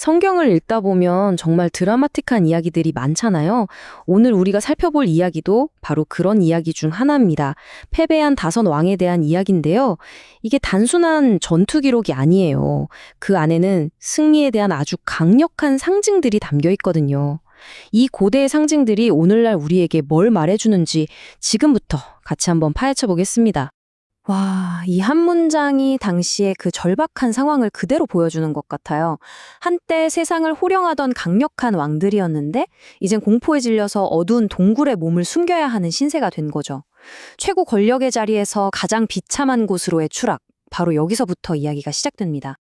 성경을 읽다 보면 정말 드라마틱한 이야기들이 많잖아요. 오늘 우리가 살펴볼 이야기도 바로 그런 이야기 중 하나입니다. 패배한 다섯 왕에 대한 이야기인데요. 이게 단순한 전투 기록이 아니에요. 그 안에는 승리에 대한 아주 강력한 상징들이 담겨 있거든요. 이 고대의 상징들이 오늘날 우리에게 뭘 말해주는지 지금부터 같이 한번 파헤쳐 보겠습니다. 와, 이 한 문장이 당시의 그 절박한 상황을 그대로 보여주는 것 같아요. 한때 세상을 호령하던 강력한 왕들이었는데 이젠 공포에 질려서 어두운 동굴에 몸을 숨겨야 하는 신세가 된 거죠. 최고 권력의 자리에서 가장 비참한 곳으로의 추락, 바로 여기서부터 이야기가 시작됩니다.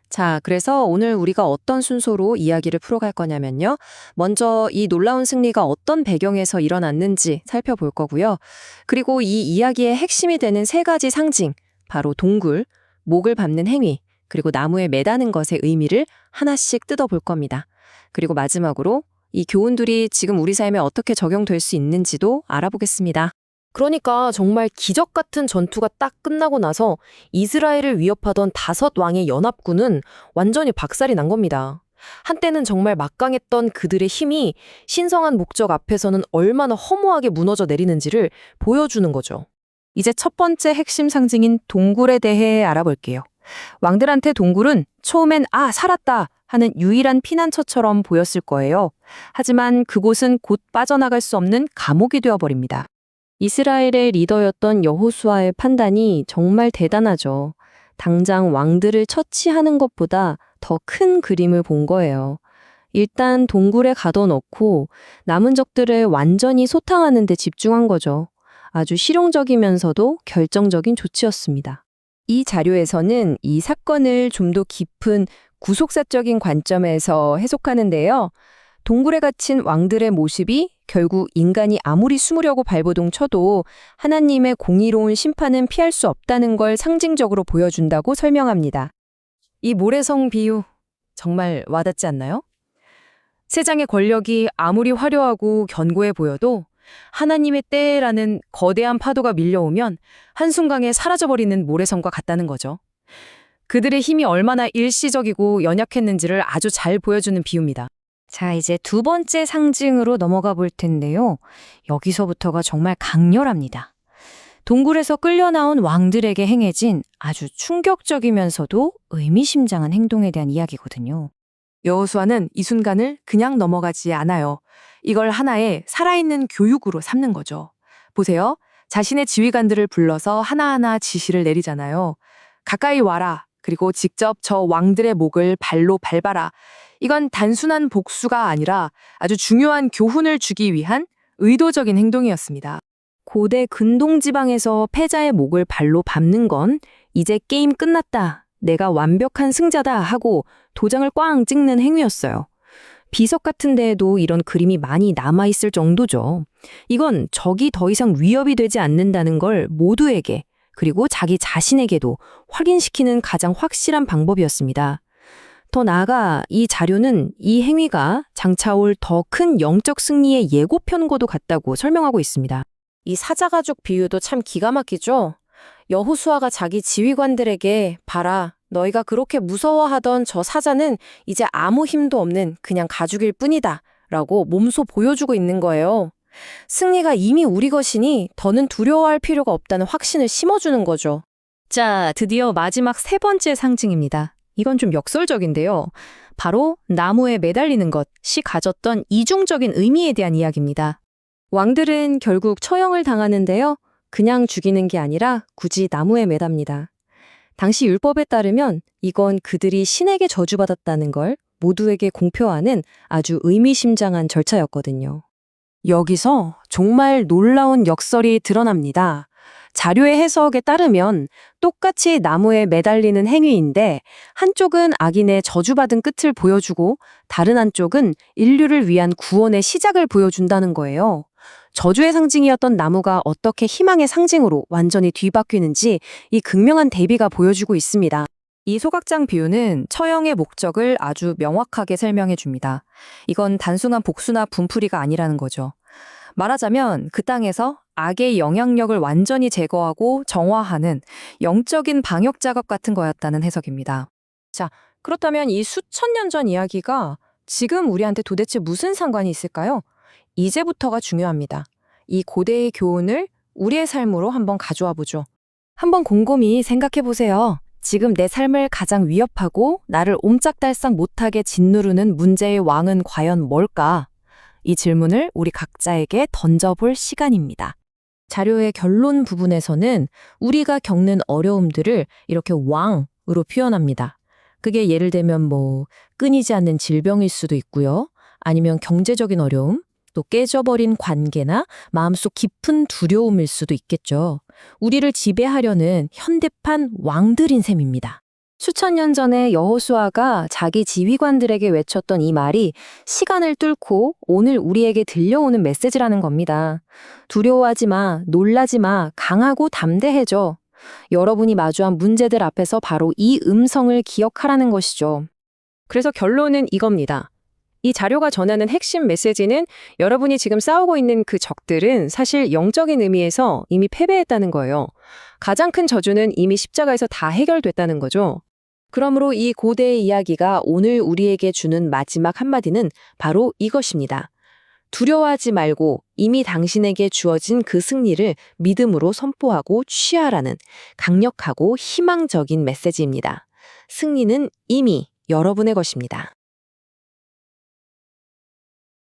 자, 그래서 오늘 우리가 어떤 순서로 이야기를 풀어갈 거냐면요. 먼저 이 놀라운 승리가 어떤 배경에서 일어났는지 살펴볼 거고요. 그리고 이 이야기의 핵심이 되는 세 가지 상징, 바로 동굴, 목을 밟는 행위, 그리고 나무에 매다는 것의 의미를 하나씩 뜯어볼 겁니다. 그리고 마지막으로 이 교훈들이 지금 우리 삶에 어떻게 적용될 수 있는지도 알아보겠습니다. 그러니까 정말 기적 같은 전투가 딱 끝나고 나서 이스라엘을 위협하던 다섯 왕의 연합군은 완전히 박살이 난 겁니다. 한때는 정말 막강했던 그들의 힘이 신성한 목적 앞에서는 얼마나 허무하게 무너져 내리는지를 보여주는 거죠. 이제 첫 번째 핵심 상징인 동굴에 대해 알아볼게요. 왕들한테 동굴은 처음엔 살았다 하는 유일한 피난처처럼 보였을 거예요. 하지만 그곳은 곧 빠져나갈 수 없는 감옥이 되어버립니다. 이스라엘의 리더였던 여호수아의 판단이 정말 대단하죠. 당장 왕들을 처치하는 것보다 더 큰 그림을 본 거예요. 일단 동굴에 가둬놓고 남은 적들을 완전히 소탕하는 데 집중한 거죠. 아주 실용적이면서도 결정적인 조치였습니다. 이 자료에서는 이 사건을 좀 더 깊은 구속사적인 관점에서 해석하는데요. 동굴에 갇힌 왕들의 모습이 결국 인간이 아무리 숨으려고 발버둥 쳐도 하나님의 공의로운 심판은 피할 수 없다는 걸 상징적으로 보여준다고 설명합니다. 이 모래성 비유 정말 와닿지 않나요? 세상의 권력이 아무리 화려하고 견고해 보여도 하나님의 때라는 거대한 파도가 밀려오면 한순간에 사라져버리는 모래성과 같다는 거죠. 그들의 힘이 얼마나 일시적이고 연약했는지를 아주 잘 보여주는 비유입니다. 자, 이제 두 번째 상징으로 넘어가 볼 텐데요. 여기서부터가 정말 강렬합니다. 동굴에서 끌려 나온 왕들에게 행해진 아주 충격적이면서도 의미심장한 행동에 대한 이야기거든요. 여호수아는 이 순간을 그냥 넘어가지 않아요. 이걸 하나의 살아있는 교육으로 삼는 거죠. 보세요. 자신의 지휘관들을 불러서 하나하나 지시를 내리잖아요. 가까이 와라. 그리고 직접 저 왕들의 목을 발로 밟아라. 이건 단순한 복수가 아니라 아주 중요한 교훈을 주기 위한 의도적인 행동이었습니다. 고대 근동지방에서 패자의 목을 발로 밟는 건 이제 게임 끝났다, 내가 완벽한 승자다 하고 도장을 꽝 찍는 행위였어요. 비석 같은 데에도 이런 그림이 많이 남아있을 정도죠. 이건 적이 더 이상 위협이 되지 않는다는 걸 모두에게, 그리고 자기 자신에게도 확인시키는 가장 확실한 방법이었습니다. 더 나아가 이 자료는 이 행위가 장차올 더 큰 영적 승리의 예고편과도 같다고 설명하고 있습니다. 이 사자가죽 비유도 참 기가 막히죠? 여호수아가 자기 지휘관들에게 봐라, 너희가 그렇게 무서워하던 저 사자는 이제 아무 힘도 없는 그냥 가죽일 뿐이다 라고 몸소 보여주고 있는 거예요. 승리가 이미 우리 것이니 더는 두려워할 필요가 없다는 확신을 심어주는 거죠. 자, 드디어 마지막 세 번째 상징입니다. 이건 좀 역설적인데요. 바로 나무에 매달리는 것이 가졌던 이중적인 의미에 대한 이야기입니다. 왕들은 결국 처형을 당하는데요. 그냥 죽이는 게 아니라 굳이 나무에 매답니다. 당시 율법에 따르면 이건 그들이 신에게 저주받았다는 걸 모두에게 공표하는 아주 의미심장한 절차였거든요. 여기서 정말 놀라운 역설이 드러납니다. 자료의 해석에 따르면 똑같이 나무에 매달리는 행위인데 한쪽은 악인의 저주받은 끝을 보여주고 다른 한쪽은 인류를 위한 구원의 시작을 보여준다는 거예요. 저주의 상징이었던 나무가 어떻게 희망의 상징으로 완전히 뒤바뀌는지 이 극명한 대비가 보여주고 있습니다. 이 소각장 비유는 처형의 목적을 아주 명확하게 설명해 줍니다. 이건 단순한 복수나 분풀이가 아니라는 거죠. 말하자면 그 땅에서 악의 영향력을 완전히 제거하고 정화하는 영적인 방역 작업 같은 거였다는 해석입니다. 자, 그렇다면 이 수천 년 전 이야기가 지금 우리한테 도대체 무슨 상관이 있을까요? 이제부터가 중요합니다. 이 고대의 교훈을 우리의 삶으로 한번 가져와 보죠. 한번 곰곰이 생각해 보세요. 지금 내 삶을 가장 위협하고 나를 옴짝달싹 못하게 짓누르는 문제의 왕은 과연 뭘까? 이 질문을 우리 각자에게 던져볼 시간입니다. 자료의 결론 부분에서는 우리가 겪는 어려움들을 이렇게 왕으로 표현합니다. 그게 예를 들면 끊이지 않는 질병일 수도 있고요. 아니면 경제적인 어려움, 또 깨져버린 관계나 마음속 깊은 두려움일 수도 있겠죠. 우리를 지배하려는 현대판 왕들인 셈입니다. 수천 년 전에 여호수아가 자기 지휘관들에게 외쳤던 이 말이 시간을 뚫고 오늘 우리에게 들려오는 메시지라는 겁니다. 두려워하지 마, 놀라지 마, 강하고 담대해져. 여러분이 마주한 문제들 앞에서 바로 이 음성을 기억하라는 것이죠. 그래서 결론은 이겁니다. 이 자료가 전하는 핵심 메시지는 여러분이 지금 싸우고 있는 그 적들은 사실 영적인 의미에서 이미 패배했다는 거예요. 가장 큰 저주는 이미 십자가에서 다 해결됐다는 거죠. 그러므로 이 고대의 이야기가 오늘 우리에게 주는 마지막 한마디는 바로 이것입니다. 두려워하지 말고 이미 당신에게 주어진 그 승리를 믿음으로 선포하고 취하라는 강력하고 희망적인 메시지입니다. 승리는 이미 여러분의 것입니다.